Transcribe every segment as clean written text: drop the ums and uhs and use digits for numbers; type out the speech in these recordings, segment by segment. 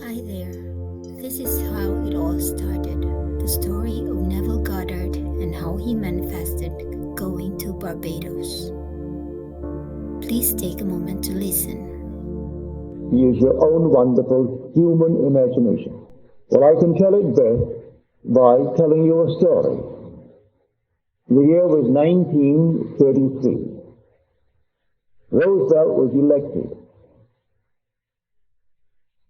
Hi there. This is how it all started. The story of Neville Goddard and how he manifested going to Barbados. Please take a moment to listen. Use your own wonderful human imagination. Well, I can tell it best by telling you a story. The year was 1933. Roosevelt was elected.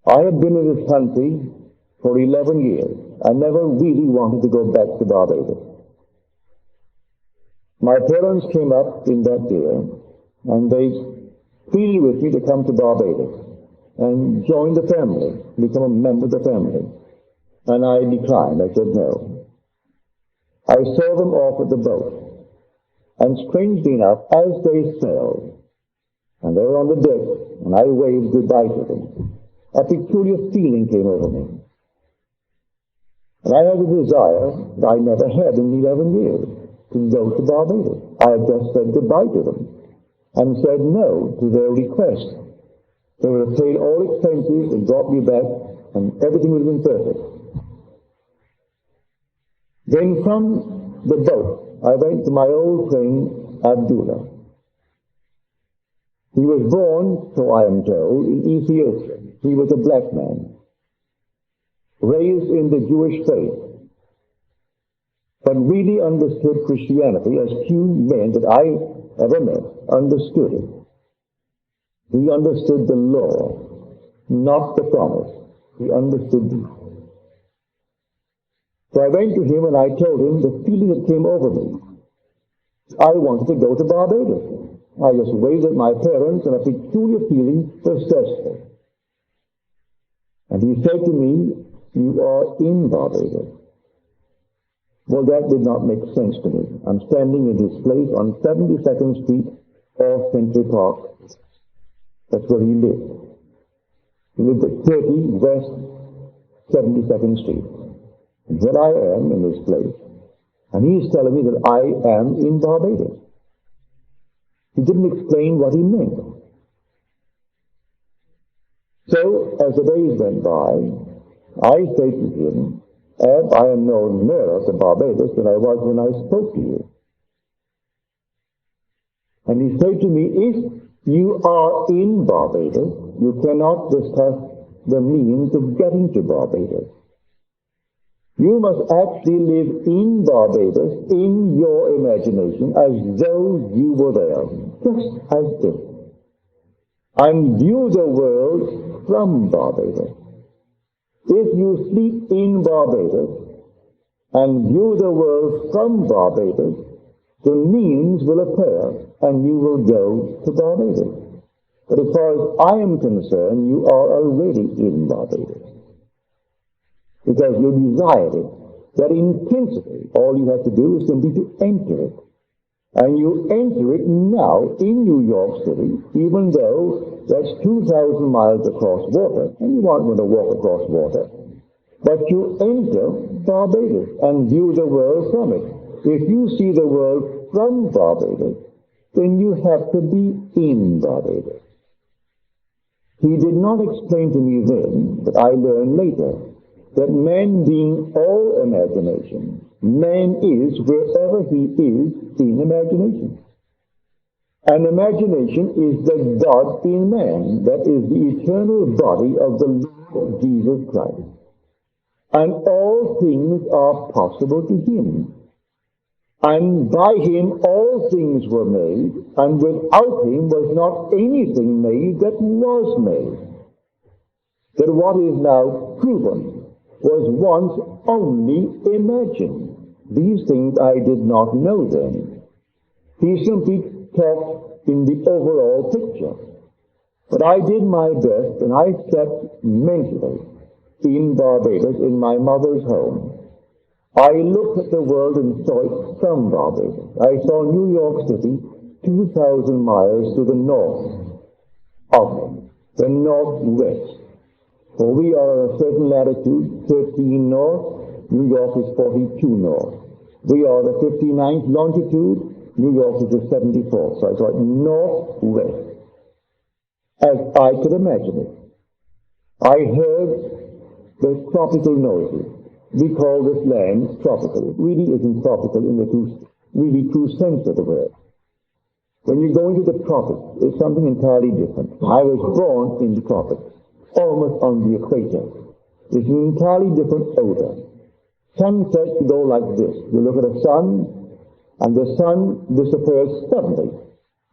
I had been in this country for 11 years. I never really wanted to go back to Barbados. My parents came up in that year, and they pleaded with me to come to Barbados and join the family, become a member of the family. And I declined. I said no. I saw them off at the boat, and strangely enough, as they sailed, and they were on the deck, and I waved goodbye to them, a peculiar feeling came over me. And I had a desire that I never had in 11 years, to go to Barbados. I had just said goodbye to them, and said no to their request. They would have paid all expenses and brought me back, and everything would have been perfect. Then from the boat, I went to my old friend Abdullah. He was born, so I am told, in Ethiopia. He was a black man, raised in the Jewish faith, but really understood Christianity as few men that I ever met understood it. He understood the law, not the promise. He understood the law. So I went to him and I told him the feeling that came over me. I wanted to go to Barbados. I just waved at my parents, and a peculiar feeling possessed me. And he said to me, "You are in Barbados." Well, that did not make sense to me. I'm standing in his place on 72nd Street off Century Park. That's where he lived. He lived at 30 West 72nd Street. And there I am in this place. And he's telling me that I am in Barbados. He didn't explain what he meant. So, as the days went by, I said to him, "Ab, I am no nearer to Barbados than I was when I spoke to you." And he said to me, "If you are in Barbados, you cannot discuss the means of getting to Barbados. You must actually live in Barbados, in your imagination, as though you were there, just as if, and view the world from Barbados. If you sleep in Barbados and view the world from Barbados, the means will appear and you will go to Barbados. But as far as I am concerned, you are already in Barbados. Because you desired it very intensely. All you have to do is simply to enter it. And you enter it now in New York City, even though that's 2,000 miles across water, and you aren't going to walk across water. But you enter Barbados and view the world from it. If you see the world from Barbados, then you have to be in Barbados." He did not explain to me then, but I learned later, that man being all imagination, man is wherever he is in imagination. And imagination is the God in man, that is the eternal body of the Lord Jesus Christ. And all things are possible to him. And by him all things were made, and without him was not anything made that was made. That what is now proven was once only imagined. These things I did not know then. He simply talked in the overall picture. But I did my best, and I slept mentally in Barbados, in my mother's home. I looked at the world and saw it from Barbados. I saw New York City 2,000 miles to the north of the northwest. For we are at a certain latitude, 13 north, New York is 42 north. We are the 59th longitude, New York is the 74th. So I saw it northwest, as I could imagine it. I heard There's tropical noises. We call this land tropical. It really isn't tropical in the true sense of the word. When you go into the tropics, it's something entirely different. I was born in the tropics, almost on the equator. It's an entirely different odor. Sunsets go like this. You look at a sun, and the sun disappears suddenly.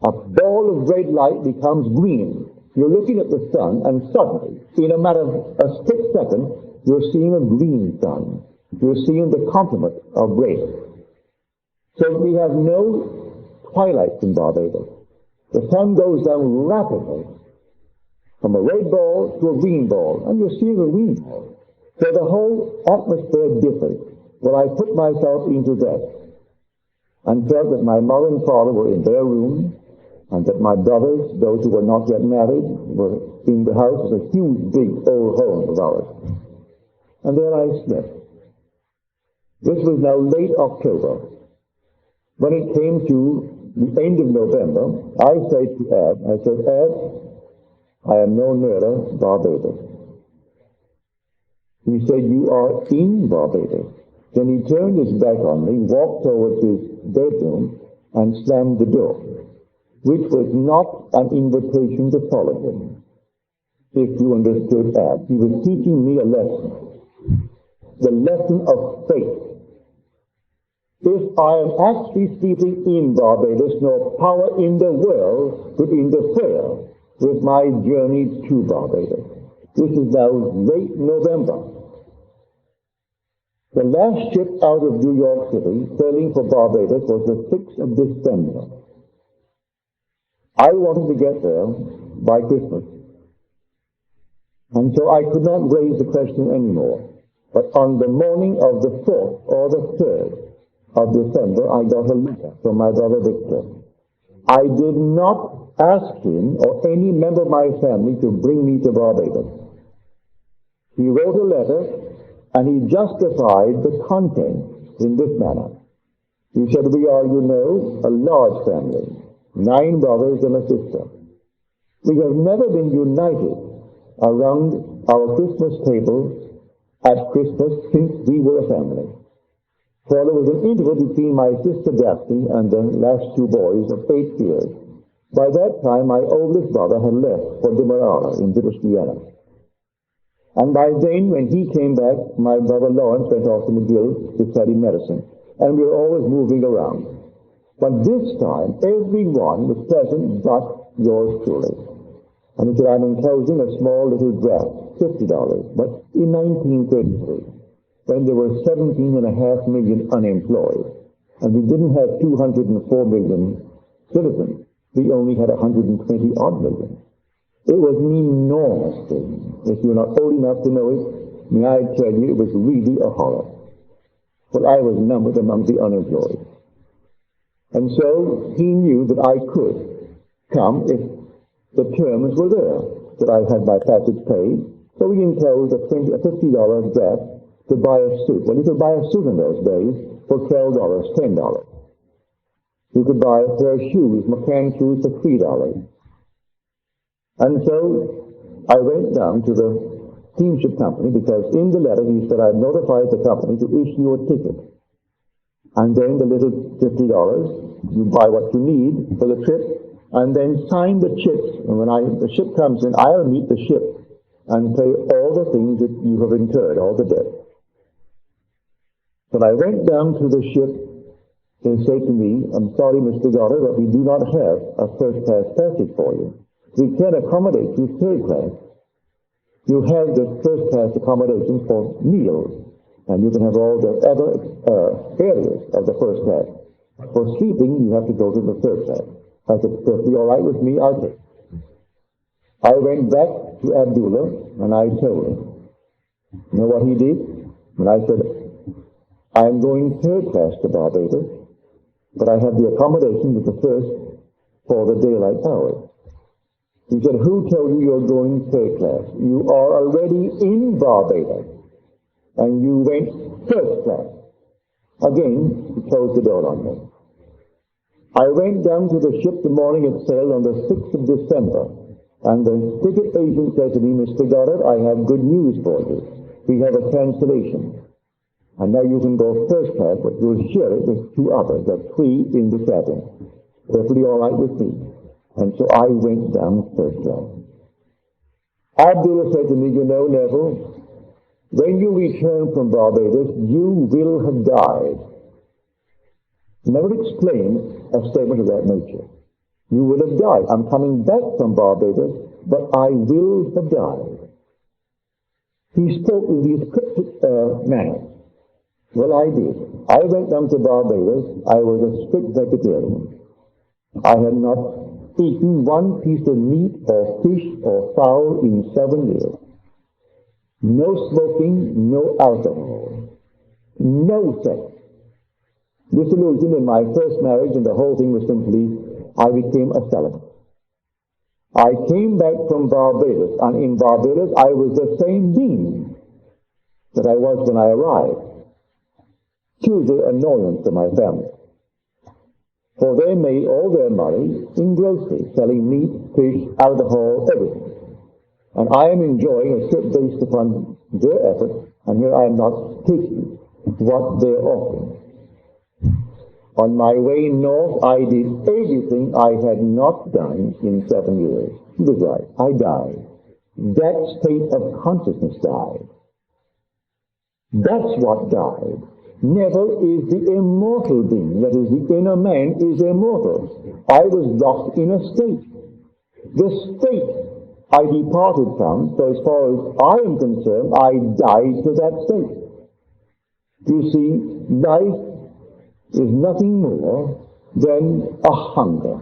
A ball of red light becomes green. You're looking at the sun, and suddenly, in a matter of a split second, you're seeing a green sun. You're seeing the complement of red. So we have no twilight in Barbados. The sun goes down rapidly from a red ball to a green ball, and you're seeing a green ball. So the whole atmosphere differs. Well, I put myself into that and felt that my mother and father were in their room, and that my brothers, those who were not yet married, were in the house. It was a huge, big, old home of ours. And there I slept. This was now late October. When it came to the end of November, I said to Ab, I am no nearer Barbados. He said, you are in Barbados. Then he turned his back on me, walked towards his bedroom, and slammed the door, which was not an invitation to follow him. If you understood Ab, he was teaching me a lesson. The lesson of faith. If I am actually sleeping in Barbados, no power in the world could interfere with my journey to Barbados. This is now late November. The last ship out of New York City, sailing for Barbados, was the 6th of December. I wanted to get there by Christmas, and so I could not raise the question anymore. But on the morning of the 4th or the 3rd of December, I got a letter from my brother Victor. I did not ask him or any member of my family to bring me to Barbados. He wrote a letter, and he justified the content in this manner. He said, we are, you know, a large family, 9 brothers and a sister. We have never been united around our Christmas table at Christmas since we were a family. For there was an interval between my sister Daphne and the last 2 boys of 8 years. By that time, my oldest brother had left for Demerara in British Guiana. And by then, when he came back, my brother Lawrence went off to McGill to study medicine. And we were always moving around. But this time, everyone was present but yours truly. And he said, I'm enclosing a small little draft, $50. But in 1933, when there were 17.5 million unemployed, and we didn't have 204 million citizens, we only had 120 odd million. It was an enormous thing. If you're not old enough to know it, may I tell you, it was really a horror. But I was numbered among the unemployed. And so he knew that I could come if the terms were there, that I had my passage paid. So we enclosed a $50 draft to buy a suit. Well, you could buy a suit in those days for $12, $10. You could buy a pair of shoes, McCann shoes, for $3. And so I went down to the steamship company, because in the letter he said, I've notified the company to issue a ticket. And then the little $50, you buy what you need for the trip, and then sign the chips. And when the ship comes in, I'll meet the ship and pay all the things that you have incurred, all the debt. But I went down to the ship. They said to me, I'm sorry, Mr. Goddard, but we do not have a first-class passage for you. We can accommodate you third class. You have the first-class accommodation for meals, and you can have all the other areas of the first class. For sleeping, you have to go to the third class. I said, perfectly all right with me, I'll take it. I went back to Abdullah, and I told him. You know what he did? And I said, I'm going third class to Barbados, but I have the accommodation with the first for the daylight hours. He said, who told you you're going third class? You are already in Barbados, and you went first class. Again, he closed the door on me. I went down to the ship the morning it sailed on the 6th of December, and the ticket agent said to me, Mr. Goddard, I have good news for you. we have a cancellation. And now you can go first class, but you'll share it with two others. There are three in the cabin. Perfectly all right with me. And so I went down first class. Abdullah said to me, you know, Neville, when you return from Barbados, you will have died. Never explained a statement of that nature. You will have died. I'm coming back from Barbados, but I will have died. He spoke in these cryptic manner. Well, I did. I went down to Barbados. I was a strict vegetarian. I had not eaten one piece of meat or fish or fowl in 7 years. No smoking, no alcohol, no sex. Disillusioned in my first marriage, and the whole thing was simply, I became a celibate. I came back from Barbados, and in Barbados I was the same being that I was when I arrived. To the annoyance of my family. For they made all their money in groceries, selling meat, fish, alcohol, everything. And I am enjoying a trip based upon their effort, and here I am not taking what they're offering. On my way north, I did everything I had not done in 7 years. He was right. I died. That state of consciousness died. That's what died. Neville is the immortal being. That is, the inner man is immortal. I was locked in a state. The state I departed from, so as far as I am concerned, I died to that state. You see, life is nothing more than a hunger.